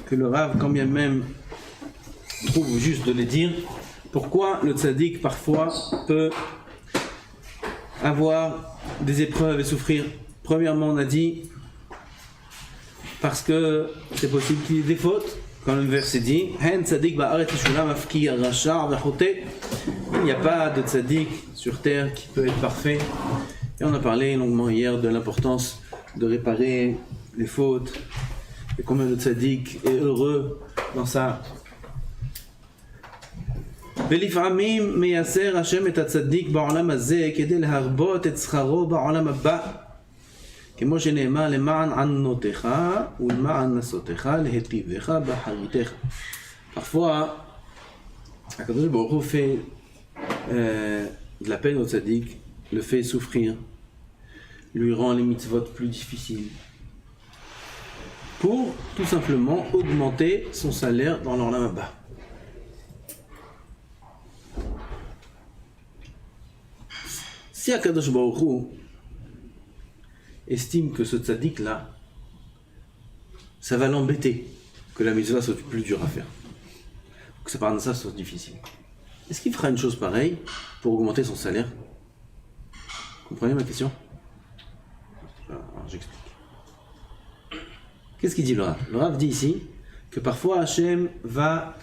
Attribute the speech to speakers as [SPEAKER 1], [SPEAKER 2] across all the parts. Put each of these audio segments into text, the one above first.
[SPEAKER 1] que le Rav, quand bien même, trouve juste de les dire, pourquoi le tzaddik parfois peut avoir des épreuves et souffrir. Premièrement, on a dit, parce que c'est possible qu'il y ait des fautes, quand le verset dit, il n'y a pas de tzaddik sur terre qui peut être parfait. Et on a parlé longuement hier de l'importance de réparer les fautes et combien le tzaddik est heureux dans ça. ולפעמים מייסר השם את הצדיק בעולם הזה כדי להרבות את שכרו בעולם הבא, כמו שנאמר למען ענותיך ולמען נסותיך להיטיבך באחריתך. Parfois, הקדוש ברוך הוא fait de la peine au tzaddik, le fait souffrir, lui rend les mitzvot plus difficiles, pour tout simplement augmenter son salaire dans l'olam haba. Si Akadosh Baruch Hu estime que ce tzaddik là, ça va l'embêter, que la mitzvah soit plus dure à faire, que ça ça soit difficile, est-ce qu'il fera une chose pareille pour augmenter son salaire? Vous comprenez ma question? Alors, j'explique. Qu'est-ce qu'il dit le Rav? Le Rav dit ici que parfois Hachem va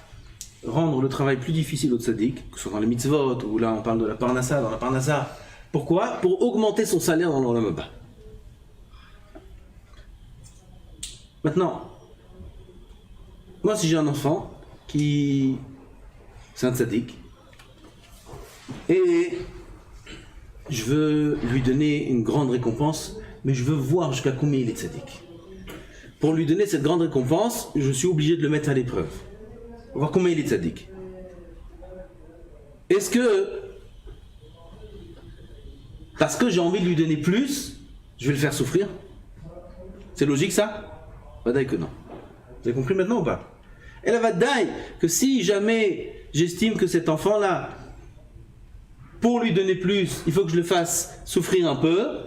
[SPEAKER 1] rendre le travail plus difficile au tzaddik, que ce soit dans les mitzvot, ou là on parle de la parnassa, dans la parnassa. Pourquoi? Pour augmenter son salaire dans l'olam haba. Maintenant, moi si j'ai un enfant qui... c'est un tzaddik, et je veux lui donner une grande récompense, mais je veux voir jusqu'à combien il est tzaddik. Pour lui donner cette grande récompense, je suis obligé de le mettre à l'épreuve. On va voir combien il est tzaddik. Est-ce que, parce que j'ai envie de lui donner plus, je vais le faire souffrir? C'est logique ça? Vadaï que non. Vous avez compris maintenant ou pas? Et la vadaï que si jamais j'estime que cet enfant-là, pour lui donner plus, il faut que je le fasse souffrir un peu,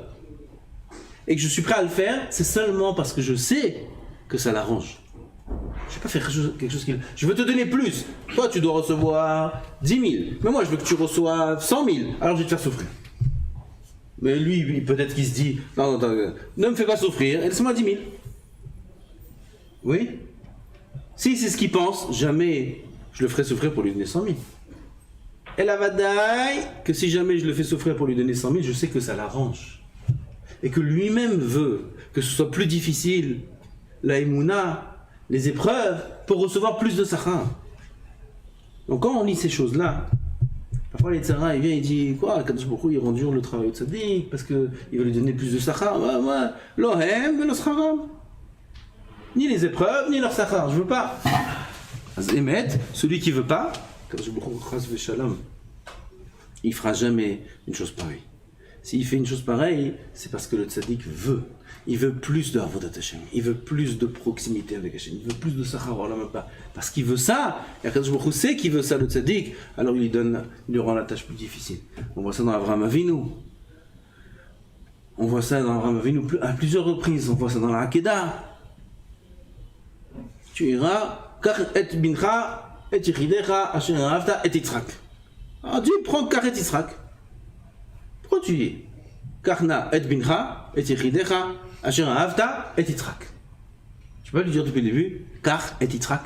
[SPEAKER 1] et que je suis prêt à le faire, c'est seulement parce que je sais que ça l'arrange. Je ne vais pas faire quelque chose qui... Je veux te donner plus. Toi, tu dois recevoir 10 000. Mais moi, je veux que tu reçoives 100 000. Alors, je vais te faire souffrir. Mais lui, peut-être qu'il se dit, non, ne me fais pas souffrir, et laisse-moi 10 000. Oui? Si c'est ce qu'il pense, jamais je le ferai souffrir pour lui donner 100 000. Et la vadaï, que si jamais je le fais souffrir pour lui donner 100 000, je sais que ça l'arrange. Et que lui-même veut que ce soit plus difficile, la émouna, les épreuves, pour recevoir plus de sachar. Donc quand on lit ces choses-là, parfois les tzara, il vient et dit quoi, Kadosh Baruch Hu, il rend dur le travail au tzaddik parce qu'il veut lui donner plus de sachar. Moi, lohem, mais sacharam. Ni les épreuves, ni leur sachar, je veux pas. Emet, celui qui veut pas, Kadosh Baruch Hu, chas v'shalom, il fera jamais une chose pareille. S'il fait une chose pareille, c'est parce que le tzaddik veut. Il veut plus de avodat Hashem. Il veut plus de proximité avec Hashem. Il veut plus de sachar olam haba. Parce qu'il veut ça. Et Akadosh Baruch Hu sait qu'il veut ça, le tzaddik. Alors il lui rend la tâche plus difficile. On voit ça dans Avraham Avinu. On voit ça dans Avraham Avinu à plusieurs reprises. On voit ça dans la Hakeda. Tu iras, kach et bincha, et yichidecha, asher ahavta, et Yitzhak. Alors Dieu prend kach et Yitzhak. Pourquoi tu dis Karna et bincha et yichidecha asher ahavta et Yitzhak? Tu peux lui dire depuis le début Kar et Yitzhak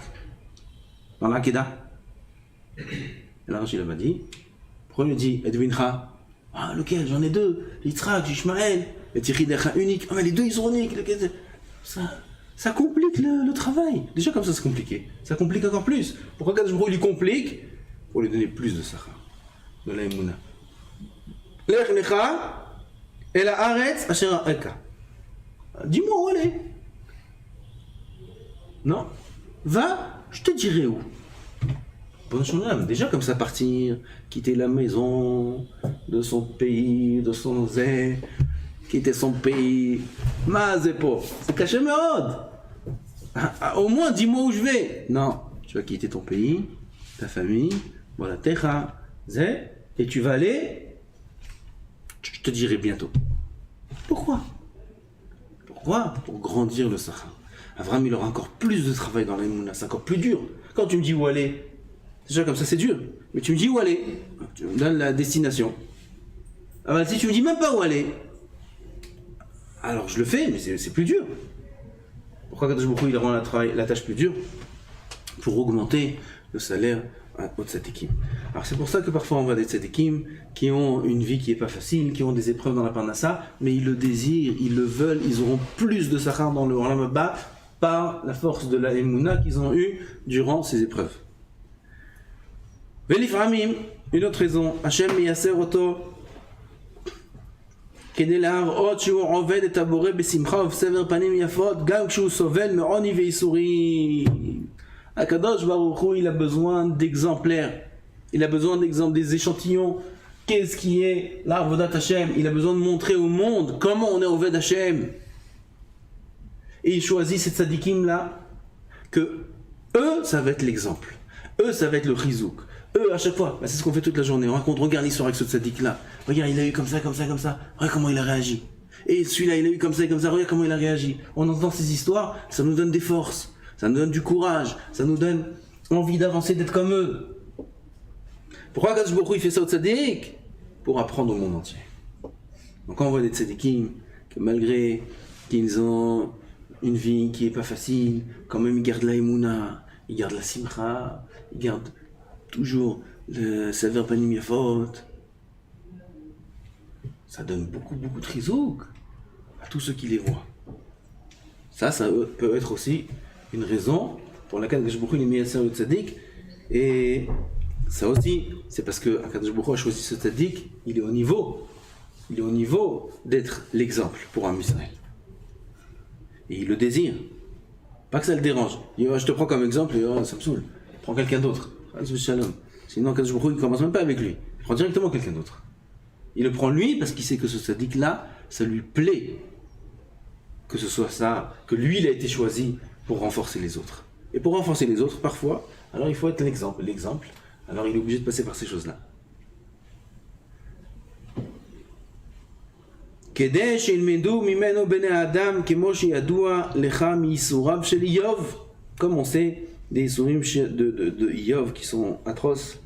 [SPEAKER 1] dans la Hakeda. Et là Rachid m'a dit pourquoi il dit et bincha? Ah lequel? J'en ai deux, Yitzhak, Ishmaël, et yichidecha unique. Ah mais les deux ils sont uniques. Ça complique le travail. Déjà comme ça c'est compliqué. Ça complique encore plus. Pourquoi Kadosh Baruch Hu lui complique? Pour lui donner plus de sachar, de la émouna. Lech lecha el haaretz asher ha'eka. Dis-moi où elle est. Non. Va, je te dirai où. Bonne journée. Déjà comme ça partir, quitter la maison de son pays, de son zé, quitter son pays. Mazepo, c'est caché meod. Au moins dis-moi où je vais. Non, tu vas quitter ton pays, ta famille, voilà techa, zé, et tu vas aller. Je te dirai bientôt. Pourquoi? Pour grandir le sachar. Abraham, il aura encore plus de travail dans la Emouna, c'est encore plus dur. Quand tu me dis où aller, déjà comme ça c'est dur, mais tu me dis où aller, tu me donnes la destination. Ah ben, si tu me dis même pas où aller, alors je le fais, mais c'est plus dur. Pourquoi Kadosh Baruch Hu, il rend la tâche plus dure? Pour augmenter le salaire aux tzadikim. Alors c'est pour ça que parfois on voit des tzadikim qui ont une vie qui n'est pas facile, qui ont des épreuves dans la parnassa, mais ils le désirent, ils le veulent, ils auront plus de sachar dans le olam haba par la force de la émouna qu'ils ont eue durant ces épreuves. Veliframim, une autre raison, Hashem miyaser oto כדי להראות שהוא עובד את הבורא בשמחה ובסבר פנים יפות גם כשהוא סובל מעוני וייסורים. הקדוש ברוך הוא, il a besoin d'exemplaires, il a besoin d'exemples, des échantillons. Qu'est-ce qui est l'Avodat Hashem? Il a besoin de montrer au monde comment on est Oved Hashem. Et il choisit ces tzadikim là, que eux ça va être l'exemple, eux ça va être le chizouk. Eux, à chaque fois, c'est ce qu'on fait toute la journée. On raconte, regarde l'histoire avec ce tzaddik-là. Regarde, il a eu comme ça, comme ça, comme ça. Regarde comment il a réagi. Et celui-là, il a eu comme ça, comme ça. Regarde comment il a réagi. On entend ces histoires, ça nous donne des forces. Ça nous donne du courage. Ça nous donne envie d'avancer, d'être comme eux. Pourquoi Kadosh Baruch Hu, il fait ça au tzaddik? Pour apprendre au monde entier. Donc quand on voit des tzaddikim, que malgré qu'ils ont une vie qui est pas facile, quand même ils gardent la émouna, ils gardent la simcha, ils gardent toujours le saver panim yafot. Ça donne beaucoup de chizouk à tous ceux qui les voient. Ça peut être aussi une raison pour laquelle Akadosh Baruch Hu est meilleur au tzaddik. Et ça aussi, c'est parce que Akadosh Baruch Hu a choisi ce tzaddik, il est au niveau d'être l'exemple pour un Israël. Et il le désire. Pas que ça le dérange. Je te prends comme exemple et ça me saoule. Prends quelqu'un d'autre. Sinon, Kadosh Baruch Hu, il ne commence même pas avec lui. Il prend directement quelqu'un d'autre. Il le prend lui parce qu'il sait que ce tzaddik-là, ça lui plaît. Que ce soit ça, que lui, il a été choisi pour renforcer les autres. Et pour renforcer les autres, parfois, alors il faut être l'exemple. L'exemple, alors il est obligé de passer par ces choses-là. כדי שילמדו ממנו בני האדם כמו שידוע לך מייסוריו של איוב. Comme on sait des ייסורים de Iyov qui sont atroces.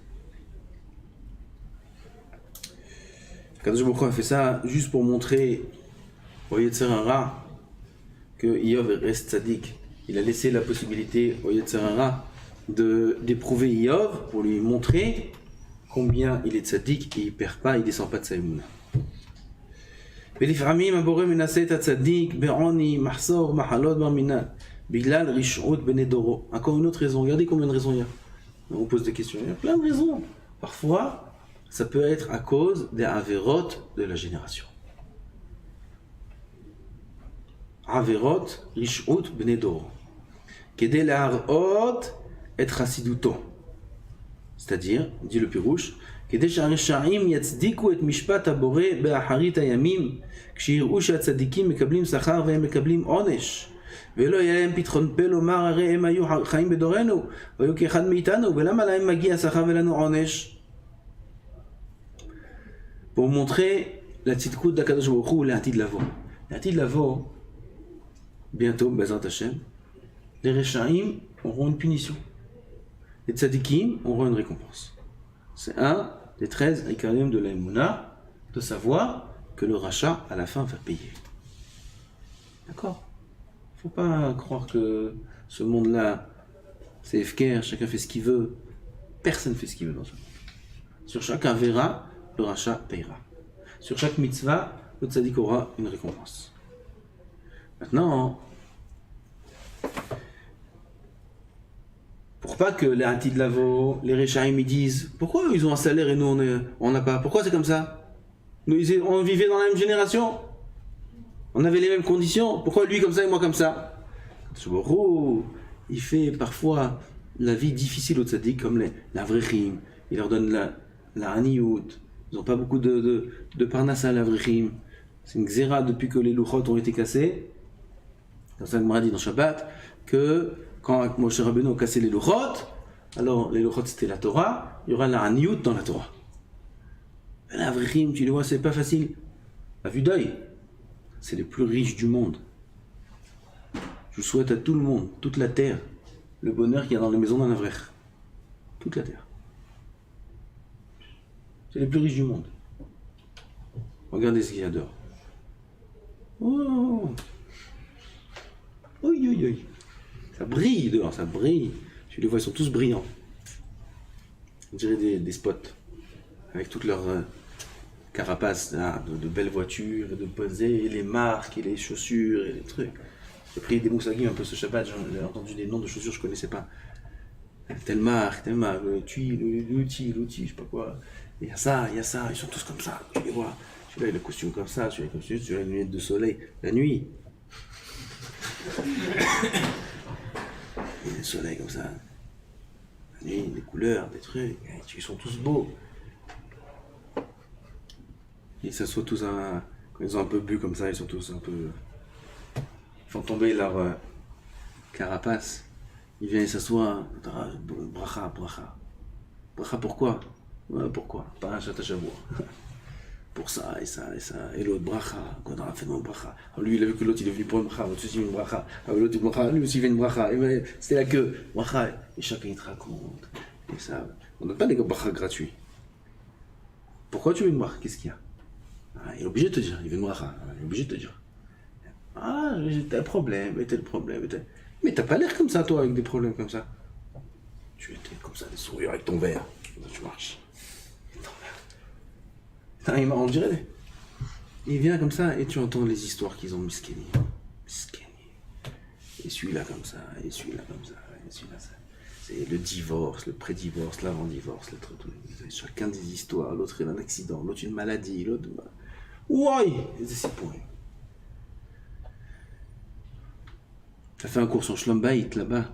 [SPEAKER 1] Kadosh Baruch Hu a fait ça juste pour montrer au Yetzer Hara que Iyov reste tzaddik. Il a laissé la possibilité au Yetzer Hara d'éprouver Iyov pour lui montrer combien il est tzaddik et il ne perd pas, il ne descend pas de sa émouna. ולפעמים הבורא מנסה את הצדיק בעוני, מחסור, מחלות ברמינה בגלל רשעות בני דורו. Encore une autre raison, regardez combien de raisons il y a. On pose des questions, il y a plein de raisons. Parfois, ça peut être à cause des averot de la génération. Averot, rishut bnei doro. Kede להראות את חסידותו. C'est-à-dire, dit le Pirouche, כדי שהרשעים יצדיקו את משפט הבורא באחרית הימים, כשיראו שהצדיקים מקבלים שכר והם מקבלים עונש, ולא יהיה להם פתחון פה לומר הרי הם היו חיים בדורנו, והיו כאחד מאיתנו, ולמה להם מגיע שכר ולנו עונש? Pour montrer la tzidkout d'Akadosh Baruch Hu, l'Atid Lavo. L'Atid Lavo, bientôt, Bezrat Hashem, les Rechaim auront une punition. Les tzadikim auront une récompense. C'est un des 13 Ikarim de la Emouna, de savoir que le rachat, à la fin, va payer. D'accord? Il ne faut pas croire que ce monde-là, c'est FKR, chacun fait ce qu'il veut. Personne ne fait ce qu'il veut dans ce monde. Sur chaque Avera, le rachat payera. Sur chaque mitzvah, le tzadik aura une récompense. Maintenant, pour pas que les Hatid Lavo, les Rechaim, ils disent pourquoi ils ont un salaire et nous on n'a pas? Pourquoi c'est comme ça? Nous, on vivait dans la même génération, on avait les mêmes conditions, pourquoi lui comme ça et moi comme ça? Il fait parfois la vie difficile aux tzaddik, comme la Vrechim, il leur donne la Haniout, ils n'ont pas beaucoup de parnassa, la Vrechim. C'est une xéra depuis que les louchot ont été cassés. Comme ça, Gemara dit dans Shabbat que quand Moshe Rabbeinu a cassé les louchot, alors les louchot c'était la Torah, il y aura la Haniout dans la Torah. Mais la Vrechim, tu le vois, c'est pas facile. À vue d'œil, c'est les plus riches du monde. Je souhaite à tout le monde, toute la terre, le bonheur qu'il y a dans les maisons d'un Avrer. Toute la terre. C'est les plus riches du monde. Regardez ce qu'il y a dehors. Oh. Oui, oui, oui. Ça brille dehors, ça brille. Tu les vois, ils sont tous brillants. On dirait des spots. Avec toutes leurs carapaces de belles voitures, de posées, et les marques, et les chaussures, et les trucs. J'ai pris des moussagim un peu ce Shabbat, j'ai entendu des noms de chaussures que je ne connaissais pas. Telle marque, le tui, l'outil, je sais pas quoi. Il y a ça, ils sont tous comme ça, tu les vois. Celui-là, il a le costume comme ça, celui-là, comme ça, celui-là, les lunettes de soleil, la nuit. Il y a le soleil comme ça. La nuit, des couleurs, des trucs, ils sont tous beaux. Ils s'assoient tous quand ils ont un peu bu comme ça, ils sont tous un peu... Ils font tomber leur carapace. Il vient, il s'assoit, bracha. Bracha pourquoi? Ouais, pourquoi? Pas un chatachavou. Pour ça, et ça. Et l'autre, bracha. Quand on a fait mon bracha. Alors lui, il a vu que l'autre, il est venu pour une bracha. L'autre aussi, il veut une bracha. Alors l'autre, il bracha. Lui aussi, il veut une bracha. C'était la queue. Bracha. Et chacun, il te raconte. Et ça. On n'a pas des bracha gratuits. Pourquoi tu veux une bracha? Qu'est-ce qu'il y a? Il est obligé de te dire. Il veut une bracha. Il est obligé de te dire. J'ai tel problème, et tel problème. Mais t'as pas l'air comme ça, toi, avec des problèmes comme ça. Tu étais comme ça, des sourires avec ton verre. Tu marches. On dirait. Il vient comme ça et tu entends les histoires qu'ils ont miskéni. Et celui-là comme ça, et celui-là comme ça, et celui-là ça. C'est le divorce, le pré-divorce, l'avant-divorce, le truc. Chacun des histoires. L'autre il a un accident, l'autre une maladie, l'autre. Ouais, c'est pour eux. T'as fait un cours sur Shlom Bayit là-bas.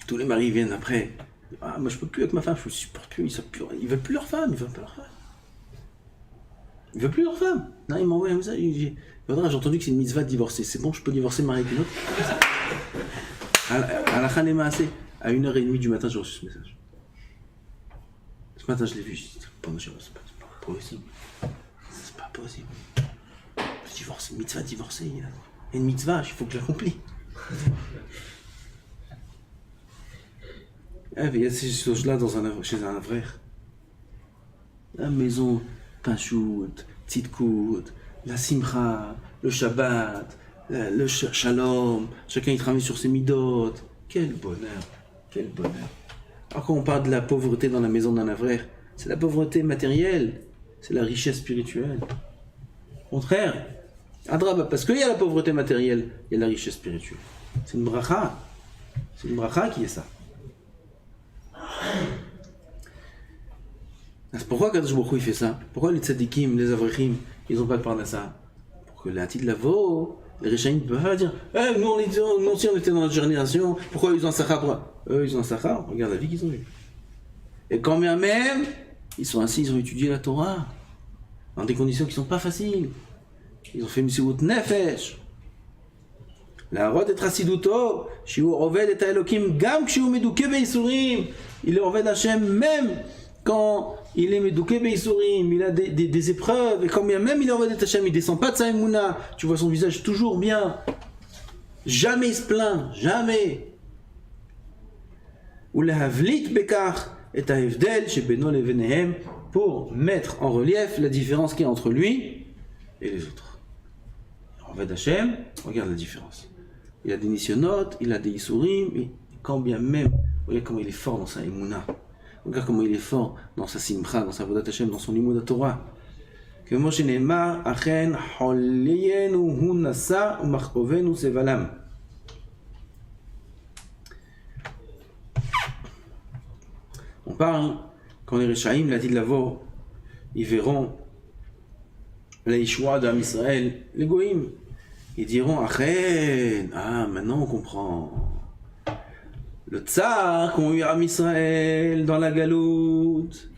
[SPEAKER 1] Tous les maris viennent après. Moi je peux plus avec ma femme, je ne supporte plus, ils veulent plus leur femme, Ils veulent plus leur femme. Non, ils m'envoient un message, j'ai entendu que c'est une mitzvah de divorcer. C'est bon, je peux divorcer, marier avec une autre. À la Khanema assez, à 1h30 du matin, j'ai reçu ce message. Ce matin, je l'ai vu, je dis, c'est pas possible. C'est pas possible. Je divorce, une mitzvah de divorcer. Il y a une mitzvah, il faut que je l'accomplis. Il y a ces choses-là chez un frère. La maison, Pachout, Tzidkout, la Simcha, le Shabbat, le Shalom, chacun il travaille sur ses midot. Quel bonheur, quel bonheur. Alors quand on parle de la pauvreté dans la maison d'un frère, c'est la pauvreté matérielle, c'est la richesse spirituelle. Au contraire, Adraba, parce qu'il y a la pauvreté matérielle, il y a la richesse spirituelle. C'est une bracha qui est ça. C'est pourquoi Kadosh Baruch Hu il fait ça? Pourquoi les tzadikim, les avrechim, ils n'ont pas de parnassa? Pour que la petite lavo, les réchaïm ne peuvent pas dire nous aussi on était dans notre génération, pourquoi ils ont un sachar? Eux ils ont un sachar, regarde la vie qu'ils ont eue. Et quand bien même, ils sont assis, ils ont étudié la Torah, dans des conditions qui ne sont pas faciles. Ils ont fait Misiwut Nefesh. La rod et Trasiduto, Shiu Oved et Elokim, Gam Shiu Medouke Beisurim. Il est Oved Hashem même quand il est Medouke Beisurim, il a des épreuves, et quand bien même il est Oved Hashem, il descend pas de sa Emouna, tu vois son visage toujours bien. Jamais il se plaint, jamais. Ou la Havlit Bekar et Haevdel chez Beno Levenehem pour mettre en relief la différence qu'il y a entre lui et les autres. Oved Hashem, regarde la différence. Il a des nisyonotes, il a des isurim, et quand bien même, regarde comment il est fort dans sa emuna, regarde comment il est fort dans sa simcha, dans sa vodat Hashem, dans son limud Torah. Que Moshe Neema, Achen, Holleyenu, Hunasa, Umachkovenu, Sevalam. On parle, quand les Rechaïm, l'a dit de l'avo, ils verront la Yeshua d'Am Israël, les Goïm. Ils diront, maintenant on comprend. Le tsar qu'ont eu Am Israël dans la galoute.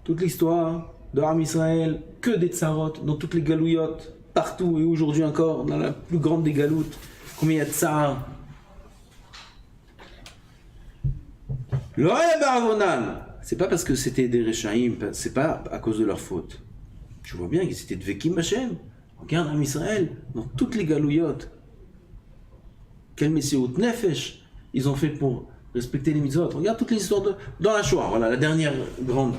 [SPEAKER 1] Toute l'histoire de Am Israël, que des tsarot dans toutes les galouillottes, partout et aujourd'hui encore, dans la plus grande des galoutes. Combien il y a de tsars? C'est pas parce que c'était des Rechaïm, c'est pas à cause de leur faute. tu vois bien qu'ils étaient de Vekim Hashem. Regarde Am Israël, dans toutes les galouillotes. Quel Messihout Nefesh ils ont fait pour respecter les mitzvot. Regarde toutes les histoires dans la Shoah, voilà, la dernière grande.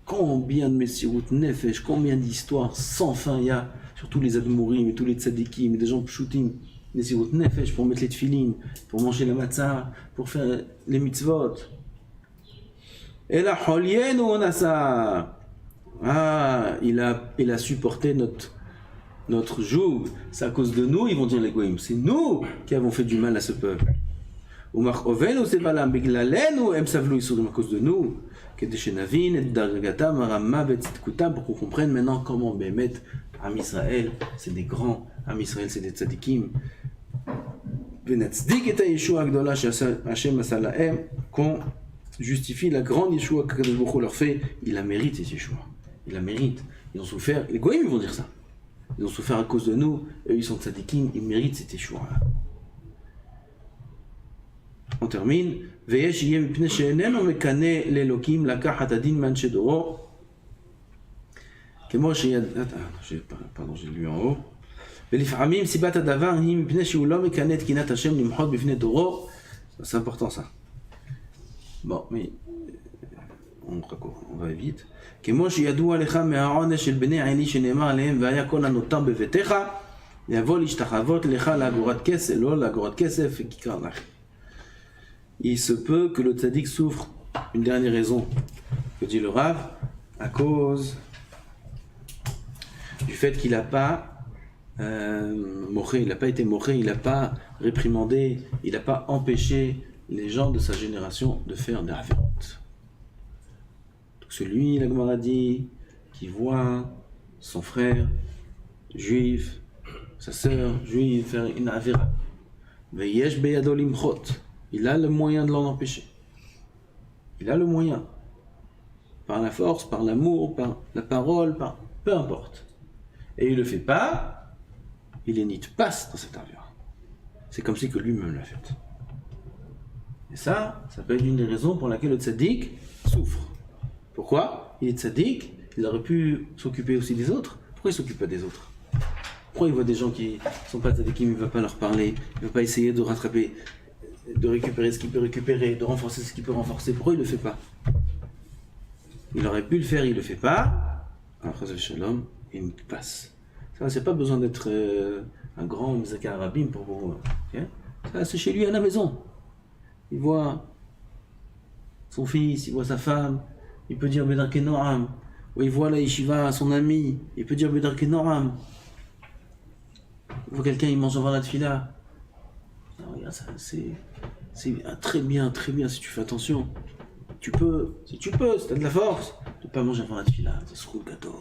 [SPEAKER 1] Combien de Messihout Nefesh, combien d'histoires sans fin il y a, surtout les Admourim et tous les Tzadikim, des gens pshutim, Messihout Nefesh pour mettre les tefilines, pour manger la matzah, pour faire les mitzvot. Et là, Holienu Onasa. Ah, il a supporté notre joug. C'est à cause de nous, ils vont dire les Goïms. C'est nous qui avons fait du mal à ce peuple. Ou Marchovenu, c'est Balam, Beglalenu, Emsavlu, ils sont à cause de nous. Kedeshenavin, et Dargata, Marama, Betzitkuta, pour qu'on comprenne maintenant comment Bémet, Am Israël, c'est des grands, Am Israël, c'est des tzadikim. Benatzdik et Yeshua Agdola, Hashem Asalaem, qu'on justifie la grande Yeshua que Kadosh Baruch Hu leur fait, il la mérite, ces Yeshua. Il la mérite. Ils ont souffert, les Goïms vont dire ça. Ils ont souffert à cause de nous, eux ils sont tzadikim, ils méritent cet Yeshua-là. On termine. Veyesh yem mipnei she'enenu mekane le'elokim lakachat adin m'anshe doro. Kemo sheyad... Pardon, j'ai lu en haut. ולפעמים סיבת הדבר היא מפני שהוא לא מקנה את קנאת השם למחות בפני דורו. C'est important ça. Bon, mais on va vite. כמו שידוע לך מהעונש של בני עלי שנאמר עליהם והיה כל הנותר בביתך יבוא להשתחוות לך לאגורת כסף, לא לאגורת כסף וכיכר לחם. Il se peut que le tzaddik souffre, une dernière raison, que dit le Rav, à cause du fait qu'il n'a pas moché, il n'a pas été moché, il n'a pas réprimandé, il n'a pas empêché les gens de sa génération de faire des avérotes. Donc celui, la Gemara dit, qui voit son frère juif, sa sœur juive faire une avéra, veyesh beyado limchot, il a le moyen de l'en empêcher. Il a le moyen. Par la force, par l'amour, par la parole, par... peu importe. Et il ne le fait pas, il est ni de passe dans cette avéra. C'est comme si que lui-même l'a fait. Et ça peut être une des raisons pour laquelle le tzaddik souffre. Pourquoi? Il est tzaddik, il aurait pu s'occuper aussi des autres. Pourquoi il ne s'occupe pas des autres? Pourquoi il voit des gens qui ne sont pas tzaddikim, il ne va pas leur parler, il ne va pas essayer de rattraper, de récupérer ce qu'il peut récupérer, de renforcer ce qu'il peut renforcer? Pourquoi il ne le fait pas? Il aurait pu le faire, il ne le fait pas. Après le shalom, il passe. Ça, c'est pas besoin d'être un grand Mizaka Arabim pour vous. Okay? Ça, c'est chez lui à la maison. Il voit son fils, il voit sa femme, il peut dire Bedarke Noam. Ou il voit la yeshiva, son ami, il peut dire Bedarke Noam. Il voit quelqu'un, il mange avant la tefila. Regarde, ça, c'est très bien, si tu fais attention. Tu peux, si tu as de la force, de ne pas manger avant la tefila. Ça se roule gâteau,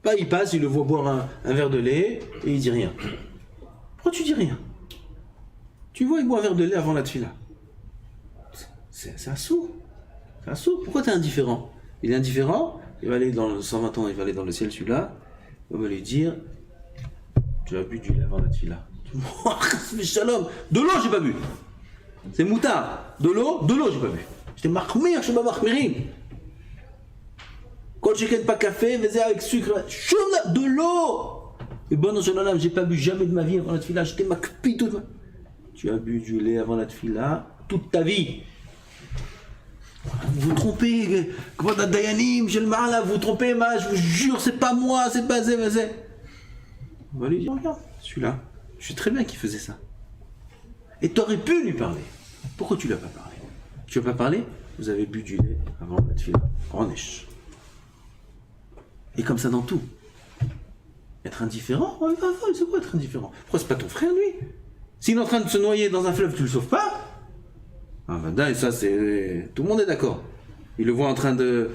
[SPEAKER 1] Pas, il passe, il le voit boire un verre de lait et il dit rien. Pourquoi tu dis rien? Tu vois, il boit un verre de lait avant la tefila. C'est un sourd. C'est un sourd. Pourquoi tu es indifférent? Il est indifférent, il va aller dans le 120 ans, il va aller dans le ciel celui-là, on va lui dire tu as bu du lait avant la tefila. Shalom. De l'eau, j'ai pas bu. C'est moutard. De l'eau, j'ai pas bu. J'étais marmir, je suis pas marmirim. Quand j'ai pas café, mais avec sucre, de l'eau. Et bon, non, j'ai pas bu jamais de ma vie avant la tefila, j'étais makpi toute ma... Tu as bu du lait avant la tefila toute ta vie. Vous vous trompez, comment t'as Dayanim, j'ai le mal là, vous vous trompez, je vous jure, c'est pas moi, c'est pas Zé. On va lui dire, regarde, celui-là, je sais très bien qu'il faisait ça. Et t'aurais pu lui parler. Pourquoi tu lui as pas parlé? Tu lui as pas parlé? Vous avez bu du lait avant la tefila. Renesh. Et comme ça dans tout. Être indifférent? C'est quoi être indifférent? Pourquoi c'est pas ton frère, lui? S'il est en train de se noyer dans un fleuve, tu le sauves pas? Ah ben, et ça c'est... Tout le monde est d'accord. Il le voit en train de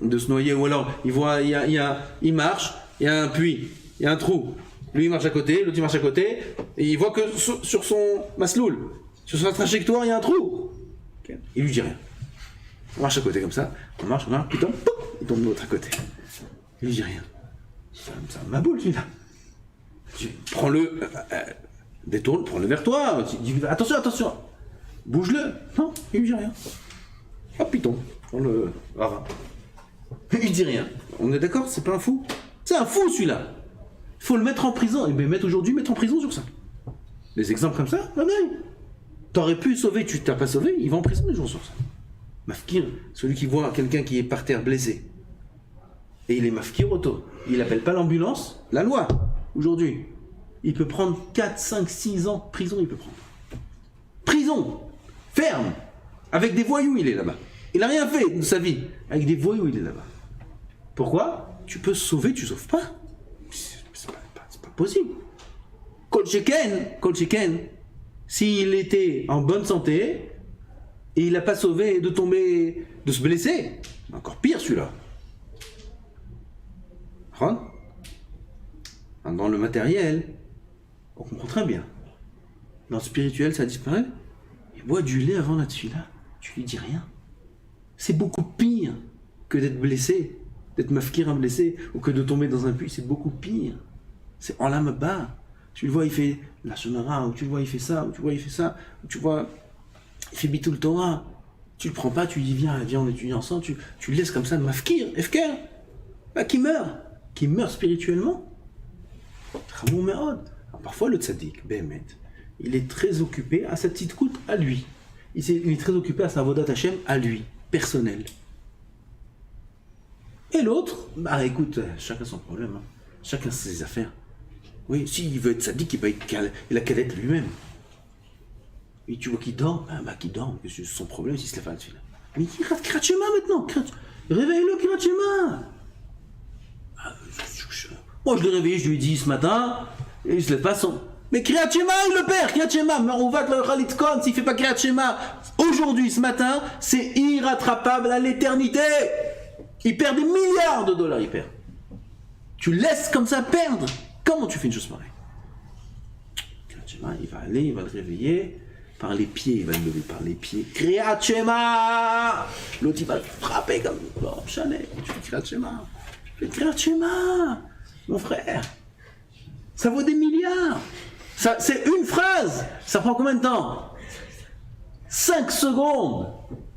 [SPEAKER 1] se noyer, ou alors il voit, il marche, il y a un puits, il y a un trou. Lui il marche à côté, l'autre il marche à côté, et il voit que sur son masloul, sur sa trajectoire, il y a un trou. Okay. Il lui dit rien. On marche à côté comme ça, on marche, puis il tombe de l'autre à côté. Il lui dit rien. Ça ma boule celui-là. Prends-le, détourne, prends-le vers toi. Dis, attention. Bouge-le. Non, il lui dit rien. Hop, il tombe. On le ravin. Il dit rien. On est d'accord, c'est pas un fou? C'est un fou celui-là. Il faut le mettre en prison. Et bien mettre en prison sur ça. Des exemples comme ça, non. T'aurais pu sauver, tu t'as pas sauvé, il va en prison les jours sur ça. Mafkir, celui qui voit quelqu'un qui est par terre blessé. Et il est mafkir auto. Il appelle pas l'ambulance, la loi, aujourd'hui. Il peut prendre 4, 5, 6 ans de prison, il peut prendre. Prison, ferme, avec des voyous, il est là-bas. Il n'a rien fait de sa vie. Avec des voyous, il est là-bas. Pourquoi? Tu peux sauver, tu sauves pas. C'est pas possible. Kolcheken, s'il était en bonne santé, et il n'a pas sauvé de tomber, de se blesser, encore pire celui-là. Dans le matériel, on comprend très bien. Dans le spirituel, ça disparaît. Il boit du lait avant la tefila, tu lui dis rien. C'est beaucoup pire que d'être blessé, d'être mafkir un blessé, ou que de tomber dans un puits, c'est beaucoup pire. C'est en lame bas. Tu le vois, il fait la shonara, ou tu le vois, il fait ça, ou tu vois, il fait ça, ou tu vois, il fait bitul Torah. Tu le prends pas, tu lui dis viens, on étudie ensemble, tu le laisses comme ça, mafkir, efker, qui meurt spirituellement. Alors, parfois le tzaddik, Béhémet, il est très occupé à sa petite coute à lui. Il est très occupé à sa vodat Hashem à lui, personnel. Et l'autre, écoute, chacun son problème, hein. Chacun ses affaires. Oui, s'il veut être tzaddik, il a qu'à l'être lui-même. Et tu vois qu'il dort, qu'il dort, c'est son problème s'il se lève à la tefila. Mais il rate Kirat Shema maintenant, réveille-le Kirat Shema. Moi je l'ai réveillé, je lui ai dit ce matin, et il se lève pas son. Mais Kirat Shema, il le perd, Kirat Shema, mais on va te le Khalitkon, s'il fait pas Kirat Shema, aujourd'hui, ce matin, c'est irrattrapable à l'éternité. Il perd des milliards de dollars, il perd. Tu laisses comme ça perdre. Comment tu fais une chose pareille? Kirat Shema, il va aller, il va le réveiller. Par les pieds, il va le lever par les pieds. Kriyat Shema! L'autre, il va le frapper comme... Oh, Chalet, tu fais Kriyat Shema. Tu fais Kriyat Shema, mon frère. Ça vaut des milliards. C'est une phrase. Ça prend combien de temps? 5 secondes.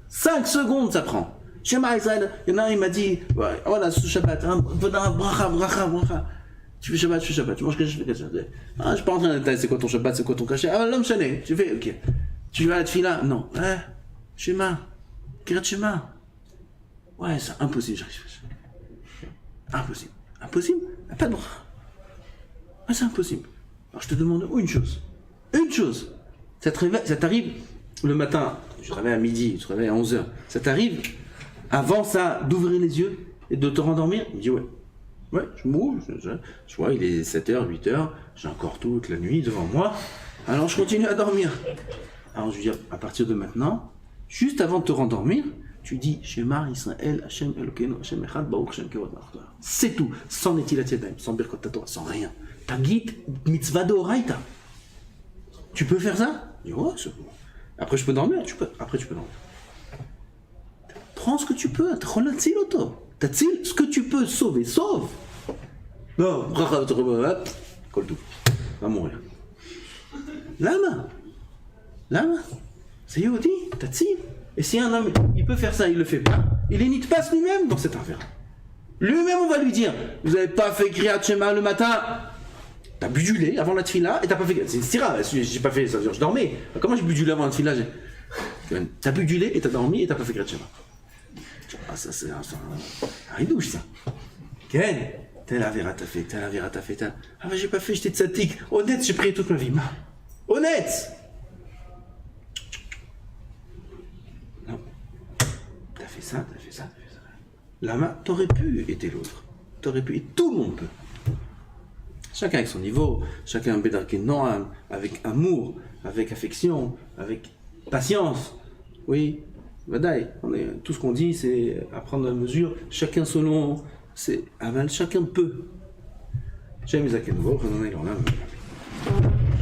[SPEAKER 1] 5 secondes, ça prend. Shema Israël, il y en a un, il m'a dit, voilà, ce Shabbat, bracha. Tu fais Shabbat, tu manges quelque chose, je fais Shabbat. Je ne suis pas en train de détailler c'est quoi ton Shabbat, c'est quoi ton cachet. L'homme chané, tu fais, ok. Tu vas à la tefila? Non. Shema. Kirat Shema. Ouais, c'est impossible, j'arrive. Impossible. Impossible? Pas de bras. Ouais, c'est impossible. Alors je te demande une chose. Une chose. Ça t'arrive le matin, je te réveille à midi, je te réveille à 11h. Ça t'arrive avant ça d'ouvrir les yeux et de te rendormir? Il me dit ouais. Ouais, je m'ouvre, je vois, il est 7h, 8h, j'ai encore toute la nuit devant moi, alors je continue à dormir. Alors je lui dis, à partir de maintenant, juste avant de te rendormir, tu dis, Shema Israël, Hashem Elokeinu, Hashem Echad, Baruch Hashem Kevod Malchuto. C'est tout, sans Netilat Yadayim, sans Birkot Torah, sans rien. Tagit mitzvah d'oraita. Tu peux faire ça? Je dis, ouais, c'est bon. Après je peux dormir? Après tu peux dormir. Prends ce que tu peux, Tcholatsil auto. T'as-t-il ce que tu peux sauver? Sauve! Non, Koltou, va mourir. Lama, c'est Yehudi, t'as-t-il? Et si un homme, il peut faire ça, il le fait pas, il n'énite pas lui-même dans cette affaire. Lui-même, on va lui dire, vous n'avez pas fait Kriyat Shema le matin, t'as bu du lait avant la tefila et t'as pas fait. C'est Syrah, j'ai pas fait ça, je dormais. Comment j'ai bu du lait avant la tefila? T'as bu du lait et t'as dormi et t'as pas fait Kriyat Shema. Ah, ça c'est un ridouche ça. Ken, telle avéra t'as fait. Ah mais j'ai pas fait, j'étais tzaddik. Honnête, j'ai prié toute ma vie. Honnête. Non. T'as fait ça. Lama, t'aurais pu aider l'autre. T'aurais pu, et tout le monde peut. Chacun avec son niveau, chacun bédarké noam, avec amour, avec affection, avec patience. Oui. Vadaï, tout ce qu'on dit, c'est apprendre la mesure, chacun selon ses aval, chacun peut. J'aime les Akenvo, on en est là.